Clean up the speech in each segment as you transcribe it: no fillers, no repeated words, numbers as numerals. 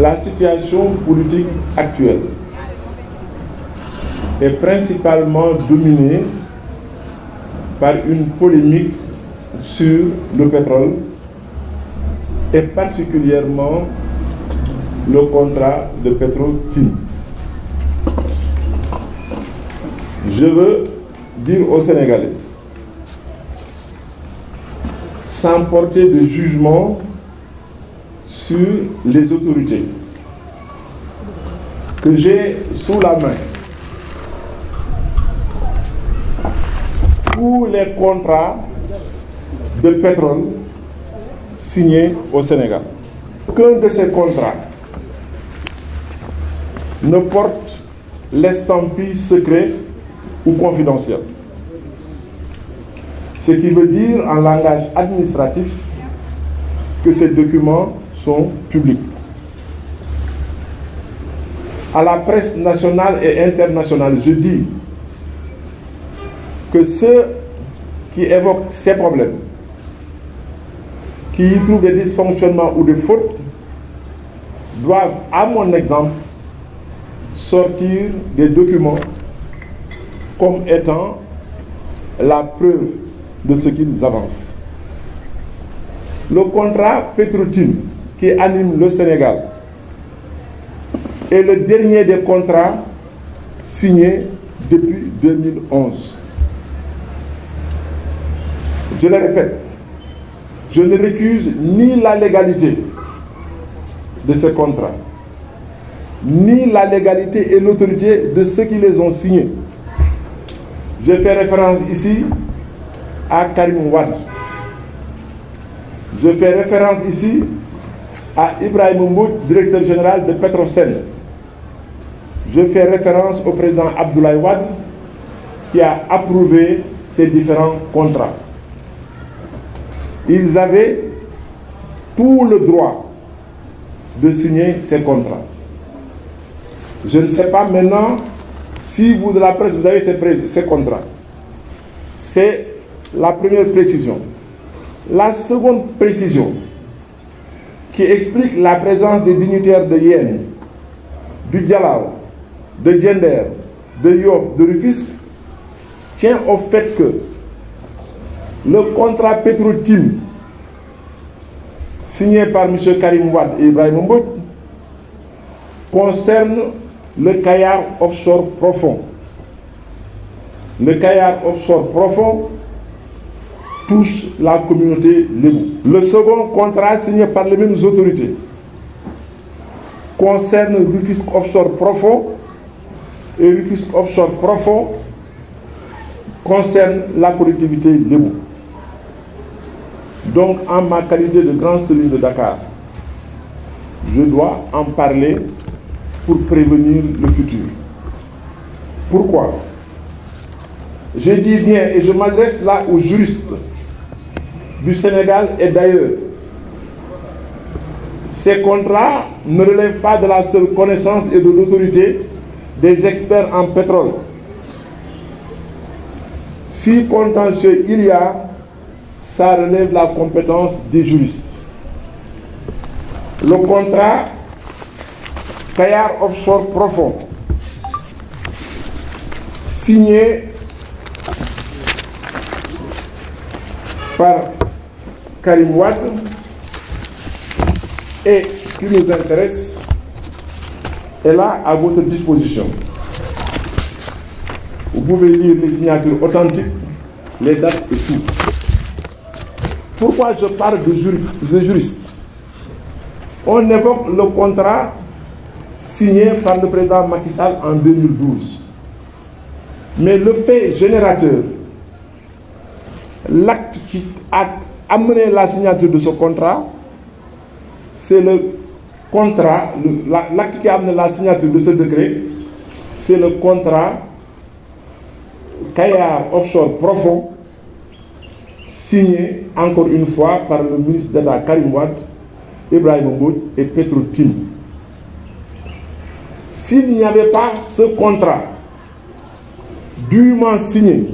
La situation politique actuelle est principalement dominée par une polémique sur le pétrole et particulièrement le contrat de Petro-Tim. Je veux dire aux Sénégalais, sans porter de jugement sur les autorités, que j'ai sous la main tous les contrats de pétrole signés au Sénégal. Qu'un de ces contrats ne porte l'estampille secret ou confidentiel. Ce qui veut dire en langage administratif que ces documents sont publics. À la presse nationale et internationale, je dis que ceux qui évoquent ces problèmes, qui y trouvent des dysfonctionnements ou des fautes, doivent, à mon exemple, sortir des documents comme étant la preuve de ce qu'ils avancent. Le contrat Petro-Tim qui anime le Sénégal est le dernier des contrats signés depuis 2011. Je le répète, je ne récuse ni la légalité de ces contrats, ni la légalité et l'autorité de ceux qui les ont signés. Je fais référence ici à Karim Wade. Je fais référence ici à Ibrahim Mbouch, directeur général de Petrosen. Je fais référence au président Abdoulaye Wade qui a approuvé ces différents contrats. Ils avaient tout le droit de signer ces contrats. Je ne sais pas maintenant si vous de la presse vous avez ces contrats. C'est la première précision. La seconde précision qui explique la présence des dignitaires de Yen, du Dialao, de Diender, de Yoff, de Rufisque tient au fait que le contrat Petro-Tim signé par M. Karim Wade et Ibrahim Mbouch concerne le Kayar offshore profond. Le Kayar offshore profond touche la communauté Lébou. Le second contrat signé par les mêmes autorités concerne Rufisque offshore profond et Rufisque offshore profond concerne la collectivité Lébou. Donc, en ma qualité de grand solide de Dakar, je dois en parler pour prévenir le futur. Pourquoi? Je dis bien, et je m'adresse là aux juristes du Sénégal et d'ailleurs. Ces contrats ne relèvent pas de la seule connaissance et de l'autorité des experts en pétrole. Si contentieux il y a, ça relève la compétence des juristes. Le contrat Kayar offshore profond, signé par Karim Wade et qui nous intéresse, est là à votre disposition. Vous pouvez lire les signatures authentiques, les dates et tout. Pourquoi je parle de juristes? On évoque le contrat signé par le président Macky Sall en 2012. Mais le fait générateur, l'acte qui a amené la signature de ce contrat, c'est le contrat, l'acte qui a amené la signature de ce décret, c'est le contrat Kayar offshore profond, signé encore une fois par le ministre d'État Karim Wade, Ibrahim Mbouch et Petro-Tim. S'il n'y avait pas ce contrat dûment signé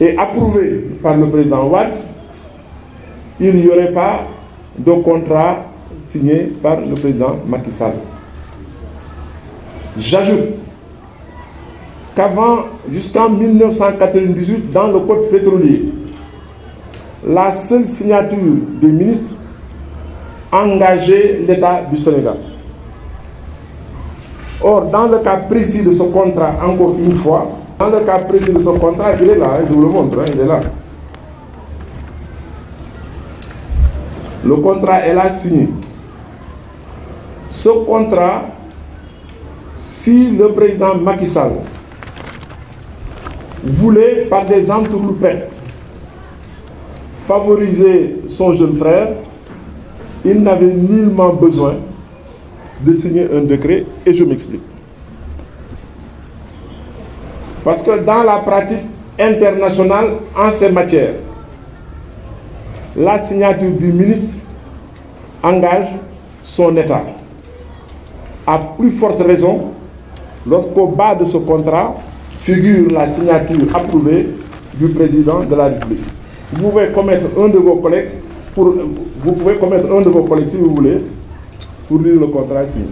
et approuvé par le président Wade, il n'y aurait pas de contrat signé par le président Macky Sall. J'ajoute qu'avant, jusqu'en 1998, dans le code pétrolier, la seule signature des ministres engageait l'État du Sénégal. Or, dans le cas précis de ce contrat, encore une fois, dans le cas précis de ce contrat, il est là, je vous le montre, il est là. Le contrat est là signé. Ce contrat, si le président Macky Sall voulait, par des entourloupettes, favoriser son jeune frère, il n'avait nullement besoin de signer un décret, et je m'explique. Parce que dans la pratique internationale en ces matières, la signature du ministre engage son État. À plus forte raison, lorsqu'au bas de ce contrat figure la signature approuvée du président de la République. Vous pouvez commettre un de vos collègues, si vous voulez, pour lire le contrat signé.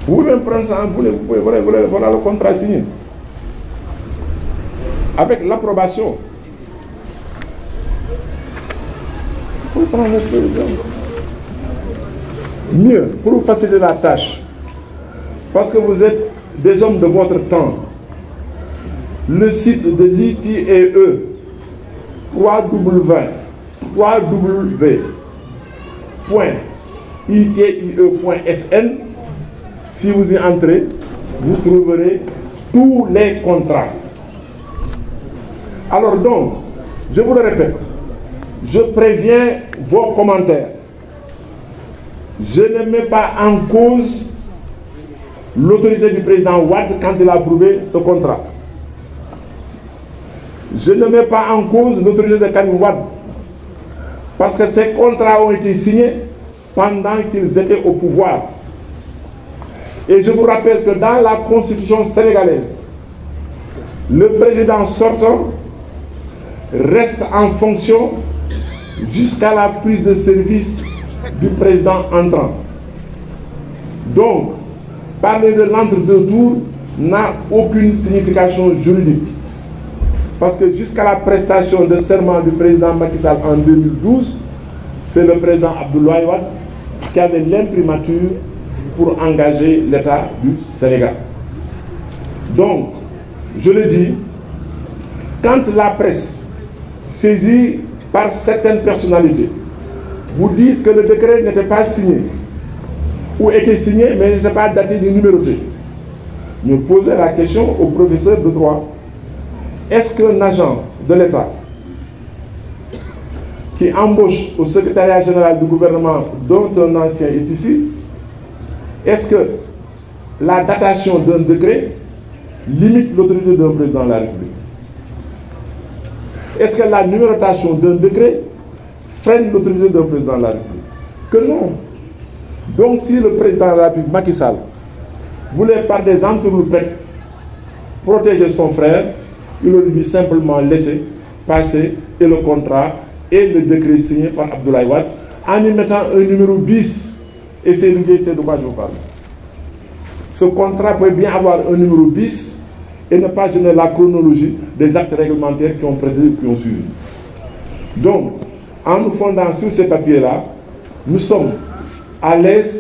Vous pouvez même prendre ça, voilà le contrat signé. Avec l'approbation. Vous prenez le président. Mieux, pour vous faciliter la tâche, parce que vous êtes des hommes de votre temps, le site de l'ITIE, www.itie.sn, si vous y entrez, vous trouverez tous les contrats. Alors donc, je vous le répète, je préviens vos commentaires. Je ne mets pas en cause l'autorité du président Wade quand il a approuvé ce contrat. Je ne mets pas en cause l'autorité de Karim Wade, parce que ces contrats ont été signés pendant qu'ils étaient au pouvoir. Et je vous rappelle que dans la constitution sénégalaise, le président sortant reste en fonction jusqu'à la prise de service du président entrant. Donc, parler de l'entre-deux tours n'a aucune signification juridique. Parce que jusqu'à la prestation de serment du président Macky Sall en 2012, c'est le président Abdoulaye Wade qui avait l'imprimature pour engager l'État du Sénégal. Donc, je le dis, quand la presse, saisie par certaines personnalités, vous disent que le décret n'était pas signé, ou était signé mais n'était pas daté ni numéroté, me posez la question au professeur de droit. Est-ce qu'un agent de l'État qui embauche au secrétariat général du gouvernement dont un ancien est ici, est-ce que la datation d'un décret limite l'autorité d'un président de la République? Est-ce que la numérotation d'un décret freine l'autorité d'un président de la République? Que non. Donc si le président de la République, Macky Sall, voulait par des entourloupettes protéger son frère, il aurait dû simplement laisser passer et le contrat et le décret signé par Abdoulaye Wade en y mettant un numéro bis. Et c'est de quoi je vous parle. Ce contrat peut bien avoir un numéro bis et ne pas donner la chronologie des actes réglementaires qui ont précédé, qui ont suivi. Donc, en nous fondant sur ces papiers-là, nous sommes à l'aise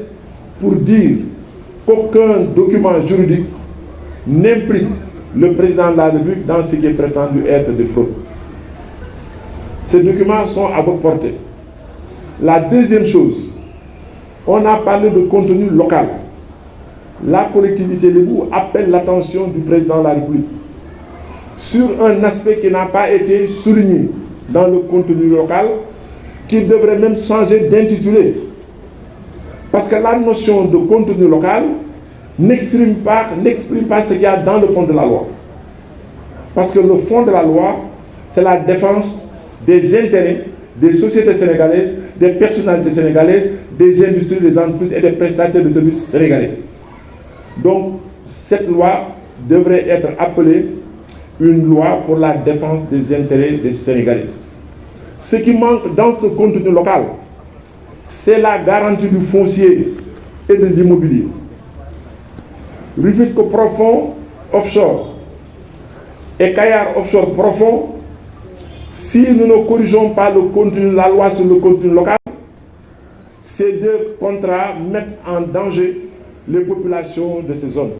pour dire qu'aucun document juridique n'implique le président de la République dans ce qui est prétendu être des fraudes. Ces documents sont à votre portée. La deuxième chose, on a parlé de contenu local. La collectivité Lébou appelle l'attention du président de la République sur un aspect qui n'a pas été souligné dans le contenu local, qui devrait même changer d'intitulé. Parce que la notion de contenu local n'exprime pas ce qu'il y a dans le fond de la loi. Parce que le fond de la loi, c'est la défense des intérêts des sociétés sénégalaises, des personnalités sénégalaises, des industries, des entreprises et des prestataires de services sénégalais. Donc, cette loi devrait être appelée une loi pour la défense des intérêts des Sénégalais. Ce qui manque dans ce contenu local, c'est la garantie du foncier et de l'immobilier. Rufisque profond offshore et Kayar offshore profond, si nous ne corrigeons pas le contenu, la loi sur le contenu local, ces deux contrats mettent en danger les populations de ces zones.